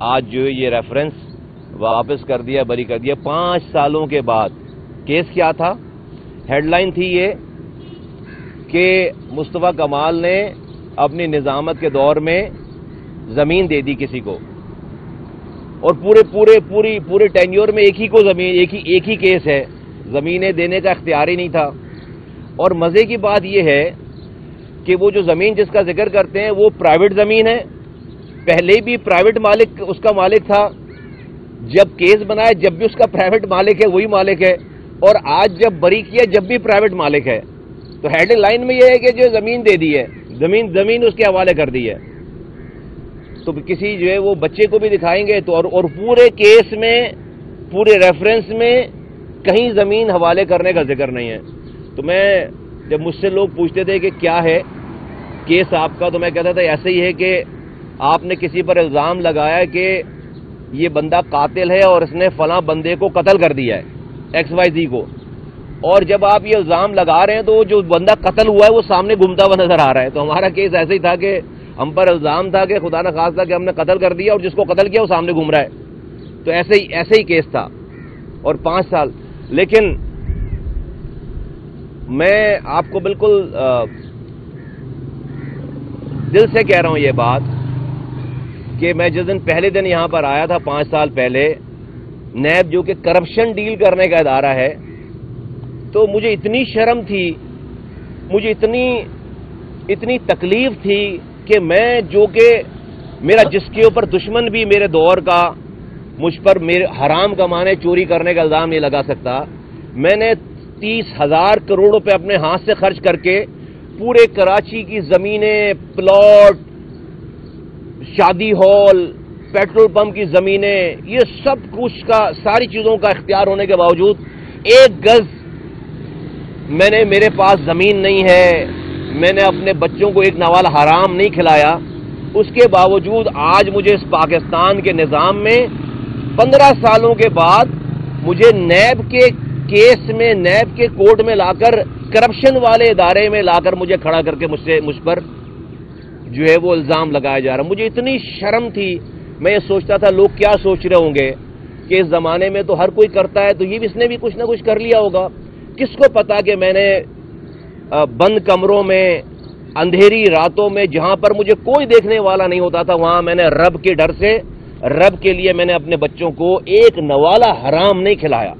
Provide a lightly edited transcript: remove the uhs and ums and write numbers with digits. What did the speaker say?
آج جو یہ ریفرنس واپس کر دیا، بری کر دیا 5 سالوں کے بعد۔ کیس کیا تھا؟ ہیڈ لائن تھی یہ کہ مصطفیٰ کمال نے اپنی نظامت کے دور میں زمین دے دی کسی کو، اور پورے ٹینیور میں ایک ہی کو زمین، ایک ہی کیس ہے، زمینیں دینے کا اختیار ہی نہیں تھا۔ اور مزے کی بات یہ ہے کہ وہ جو زمین جس کا ذکر کرتے ہیں وہ پرائیویٹ زمین ہے، پہلے بھی پرائیویٹ مالک اس کا مالک تھا، جب کیس بنایا جب بھی اس کا پرائیویٹ مالک ہے وہی مالک ہے، اور آج جب بری کیا جب بھی پرائیویٹ مالک ہے۔ تو ہیڈ لائن میں یہ ہے کہ جو زمین دے دی ہے، زمین اس کے حوالے کر دی ہے۔ تو کسی جو ہے وہ بچے کو بھی دکھائیں گے تو اور پورے کیس میں، پورے ریفرنس میں کہیں زمین حوالے کرنے کا ذکر نہیں ہے۔ تو میں جب مجھ سے لوگ پوچھتے تھے کہ کیا ہے کیس آپ کا، تو میں کہتا تھا ایسے ہی ہے کہ آپ نے کسی پر الزام لگایا کہ یہ بندہ قاتل ہے اور اس نے فلاں بندے کو قتل کر دیا ہے، ایکس وائی زی کو، اور جب آپ یہ الزام لگا رہے ہیں تو جو بندہ قتل ہوا ہے وہ سامنے گھومتا ہوا نظر آ رہا ہے۔ تو ہمارا کیس ایسے ہی تھا کہ ہم پر الزام تھا کہ خدا نہ خواستہ کہ ہم نے قتل کر دیا اور جس کو قتل کیا وہ سامنے گھوم رہا ہے۔ تو ایسے ہی کیس تھا، اور 5 سال۔ لیکن میں آپ کو بالکل دل سے کہہ رہا ہوں یہ بات کہ میں جس دن پہلے دن یہاں پر آیا تھا 5 سال پہلے، نیب جو کہ کرپشن ڈیل کرنے کا ادارہ ہے، تو مجھے اتنی شرم تھی، مجھے اتنی تکلیف تھی کہ میں جو کہ میرا جس کے اوپر دشمن بھی میرے دور کا مجھ پر میرے حرام کمانے چوری کرنے کا الزام نہیں لگا سکتا، میں نے 30,000 کروڑ روپے اپنے ہاتھ سے خرچ کر کے پورے کراچی کی زمینیں، پلاٹ، شادی ہال، پیٹرول پمپ کی زمینیں، یہ سب کچھ کا، ساری چیزوں کا اختیار ہونے کے باوجود 1 گز میرے پاس زمین نہیں ہے، میں نے اپنے بچوں کو ایک نوال حرام نہیں کھلایا، اس کے باوجود آج مجھے اس پاکستان کے نظام میں 15 سالوں کے بعد مجھے نیب کے کیس میں، نیب کے کورٹ میں لا کر، کرپشن والے ادارے میں لا کر مجھے کھڑا کر کے مجھ پر جو ہے وہ الزام لگایا جا رہا۔ مجھے اتنی شرم تھی، میں یہ سوچتا تھا لوگ کیا سوچ رہے ہوں گے کہ اس زمانے میں تو ہر کوئی کرتا ہے، تو یہ بھی اس نے بھی کچھ نہ کچھ کر لیا ہوگا۔ کس کو پتا کہ میں نے بند کمروں میں، اندھیری راتوں میں، جہاں پر مجھے کوئی دیکھنے والا نہیں ہوتا تھا، وہاں میں نے رب کے ڈر سے، رب کے لیے میں نے اپنے بچوں کو ایک نوالا حرام نہیں کھلایا۔